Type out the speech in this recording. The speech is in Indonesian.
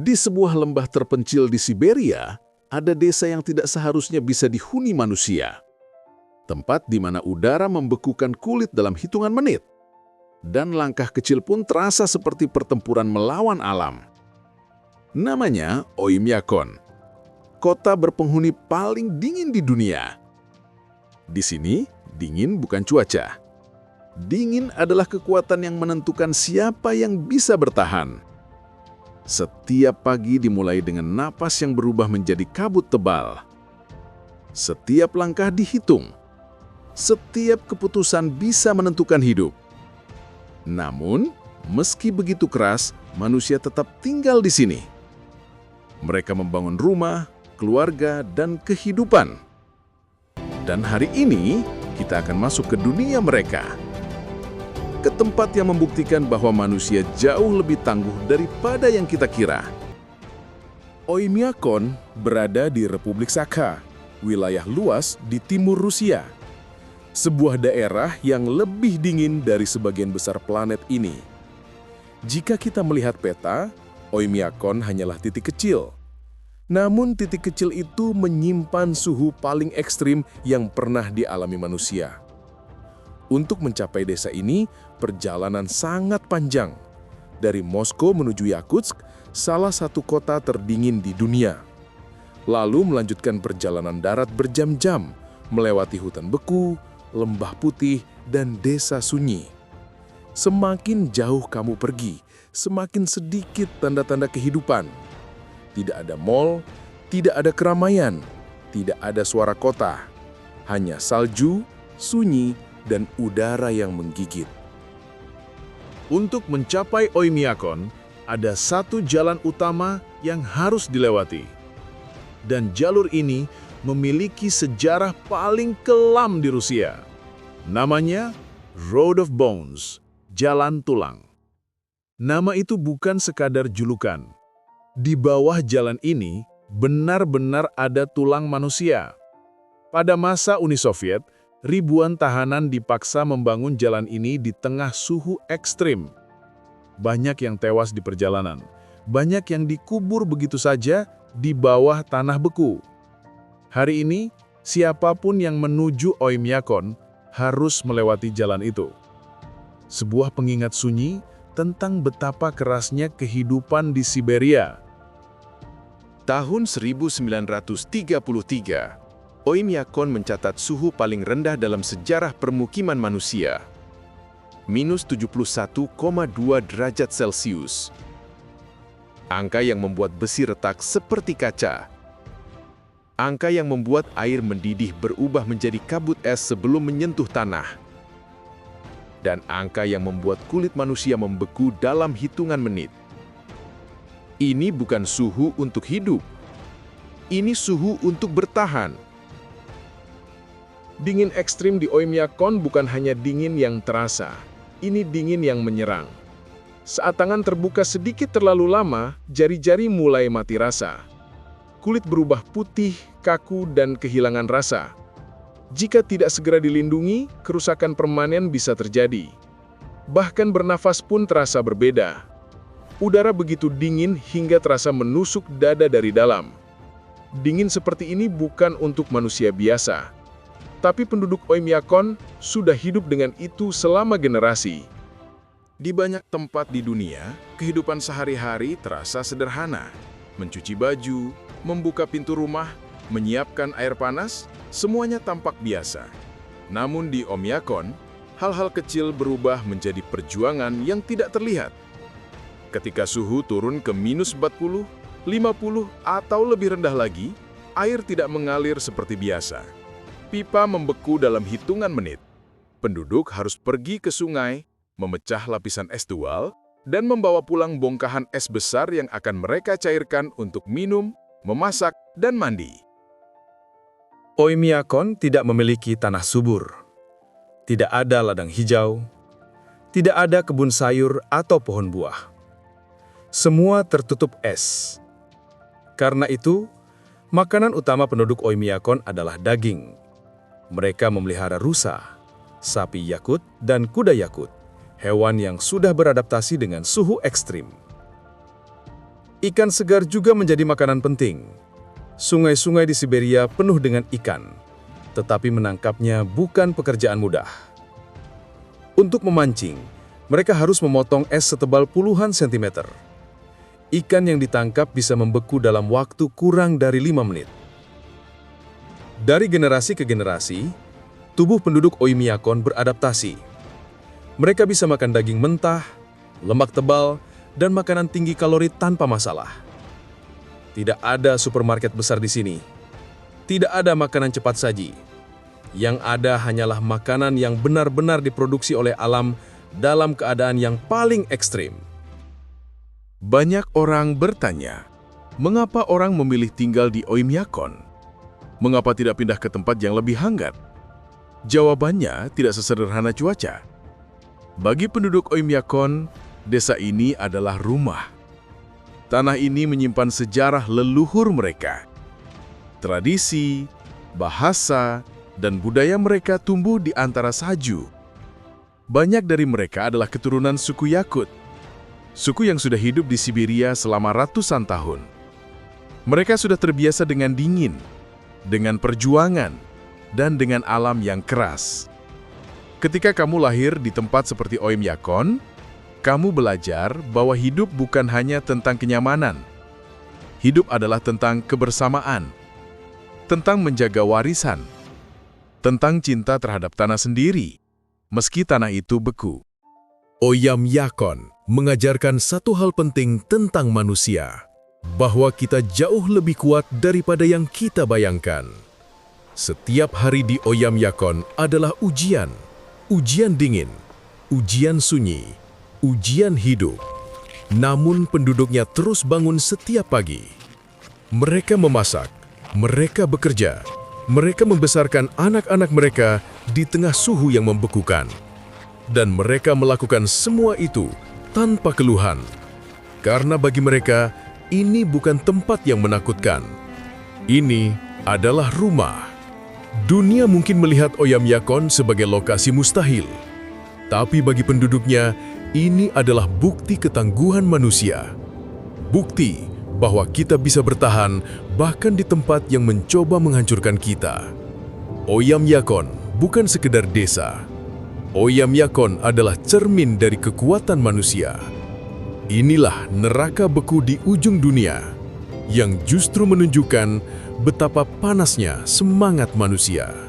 Di sebuah lembah terpencil di Siberia, ada desa yang tidak seharusnya bisa dihuni manusia. Tempat di mana udara membekukan kulit dalam hitungan menit. Dan langkah kecil pun terasa seperti pertempuran melawan alam. Namanya Oymyakon, kota berpenghuni paling dingin di dunia. Di sini, dingin bukan cuaca. Dingin adalah kekuatan yang menentukan siapa yang bisa bertahan. Setiap pagi dimulai dengan napas yang berubah menjadi kabut tebal. Setiap langkah dihitung. Setiap keputusan bisa menentukan hidup. Namun, meski begitu keras, manusia tetap tinggal di sini. Mereka membangun rumah, keluarga, dan kehidupan. Dan hari ini, kita akan masuk ke dunia mereka. Ke tempat yang membuktikan bahwa manusia jauh lebih tangguh daripada yang kita kira. Oymyakon berada di Republik Sakha, wilayah luas di timur Rusia. Sebuah daerah yang lebih dingin dari sebagian besar planet ini. Jika kita melihat peta, Oymyakon hanyalah titik kecil. Namun titik kecil itu menyimpan suhu paling ekstrim yang pernah dialami manusia. Untuk mencapai desa ini, perjalanan sangat panjang. Dari Moskow menuju Yakutsk, salah satu kota terdingin di dunia. Lalu melanjutkan perjalanan darat berjam-jam, melewati hutan beku, lembah putih, dan desa sunyi. Semakin jauh kamu pergi, semakin sedikit tanda-tanda kehidupan. Tidak ada mal, tidak ada keramaian, tidak ada suara kota. Hanya salju, sunyi, dan udara yang menggigit. Untuk mencapai Oymyakon, ada satu jalan utama yang harus dilewati. Dan jalur ini memiliki sejarah paling kelam di Rusia. Namanya Road of Bones, Jalan Tulang. Nama itu bukan sekadar julukan. Di bawah jalan ini benar-benar ada tulang manusia. Pada masa Uni Soviet, ribuan tahanan dipaksa membangun jalan ini di tengah suhu ekstrim. Banyak yang tewas di perjalanan, banyak yang dikubur begitu saja di bawah tanah beku. Hari ini, siapapun yang menuju Oymyakon harus melewati jalan itu. Sebuah pengingat sunyi tentang betapa kerasnya kehidupan di Siberia. Tahun 1933, Oymyakon mencatat suhu paling rendah dalam sejarah permukiman manusia. Minus 71,2 derajat Celcius. Angka yang membuat besi retak seperti kaca. Angka yang membuat air mendidih berubah menjadi kabut es sebelum menyentuh tanah. Dan angka yang membuat kulit manusia membeku dalam hitungan menit. Ini bukan suhu untuk hidup. Ini suhu untuk bertahan. Dingin ekstrim di Oymyakon bukan hanya dingin yang terasa. Ini dingin yang menyerang. Saat tangan terbuka sedikit terlalu lama, jari-jari mulai mati rasa. Kulit berubah putih, kaku, dan kehilangan rasa. Jika tidak segera dilindungi, kerusakan permanen bisa terjadi. Bahkan bernafas pun terasa berbeda. Udara begitu dingin hingga terasa menusuk dada dari dalam. Dingin seperti ini bukan untuk manusia biasa. Tapi penduduk Oymyakon sudah hidup dengan itu selama generasi. Di banyak tempat di dunia, kehidupan sehari-hari terasa sederhana. Mencuci baju, membuka pintu rumah, menyiapkan air panas, semuanya tampak biasa. Namun di Oymyakon, hal-hal kecil berubah menjadi perjuangan yang tidak terlihat. Ketika suhu turun ke minus 40, 50, atau lebih rendah lagi, air tidak mengalir seperti biasa. Pipa membeku dalam hitungan menit. Penduduk harus pergi ke sungai, memecah lapisan es tual, dan membawa pulang bongkahan es besar yang akan mereka cairkan untuk minum, memasak, dan mandi. Oymyakon tidak memiliki tanah subur. Tidak ada ladang hijau. Tidak ada kebun sayur atau pohon buah. Semua tertutup es. Karena itu, makanan utama penduduk Oymyakon adalah daging. Mereka memelihara rusa, sapi yakut, dan kuda yakut, hewan yang sudah beradaptasi dengan suhu ekstrim. Ikan segar juga menjadi makanan penting. Sungai-sungai di Siberia penuh dengan ikan, tetapi menangkapnya bukan pekerjaan mudah. Untuk memancing, mereka harus memotong es setebal puluhan sentimeter. Ikan yang ditangkap bisa membeku dalam waktu kurang dari 5 menit. Dari generasi ke generasi, tubuh penduduk Oymyakon beradaptasi. Mereka bisa makan daging mentah, lemak tebal, dan makanan tinggi kalori tanpa masalah. Tidak ada supermarket besar di sini. Tidak ada makanan cepat saji. Yang ada hanyalah makanan yang benar-benar diproduksi oleh alam dalam keadaan yang paling ekstrim. Banyak orang bertanya, mengapa orang memilih tinggal di Oymyakon? Mengapa tidak pindah ke tempat yang lebih hangat? Jawabannya tidak sesederhana cuaca. Bagi penduduk Oymyakon, desa ini adalah rumah. Tanah ini menyimpan sejarah leluhur mereka. Tradisi, bahasa, dan budaya mereka tumbuh di antara salju. Banyak dari mereka adalah keturunan suku Yakut, suku yang sudah hidup di Siberia selama ratusan tahun. Mereka sudah terbiasa dengan dingin, dengan perjuangan, dan dengan alam yang keras. Ketika kamu lahir di tempat seperti Oymyakon, kamu belajar bahwa hidup bukan hanya tentang kenyamanan. Hidup adalah tentang kebersamaan, tentang menjaga warisan, tentang cinta terhadap tanah sendiri, meski tanah itu beku. Oymyakon mengajarkan satu hal penting tentang manusia, bahwa kita jauh lebih kuat daripada yang kita bayangkan. Setiap hari di Oymyakon adalah ujian, ujian dingin, ujian sunyi, ujian hidup. Namun penduduknya terus bangun setiap pagi. Mereka memasak, mereka bekerja, mereka membesarkan anak-anak mereka di tengah suhu yang membekukan. Dan mereka melakukan semua itu tanpa keluhan. Karena bagi mereka, ini bukan tempat yang menakutkan. Ini adalah rumah. Dunia mungkin melihat Oymyakon sebagai lokasi mustahil. Tapi bagi penduduknya, ini adalah bukti ketangguhan manusia. Bukti bahwa kita bisa bertahan bahkan di tempat yang mencoba menghancurkan kita. Oymyakon bukan sekedar desa. Oymyakon adalah cermin dari kekuatan manusia. Inilah neraka beku di ujung dunia yang justru menunjukkan betapa panasnya semangat manusia.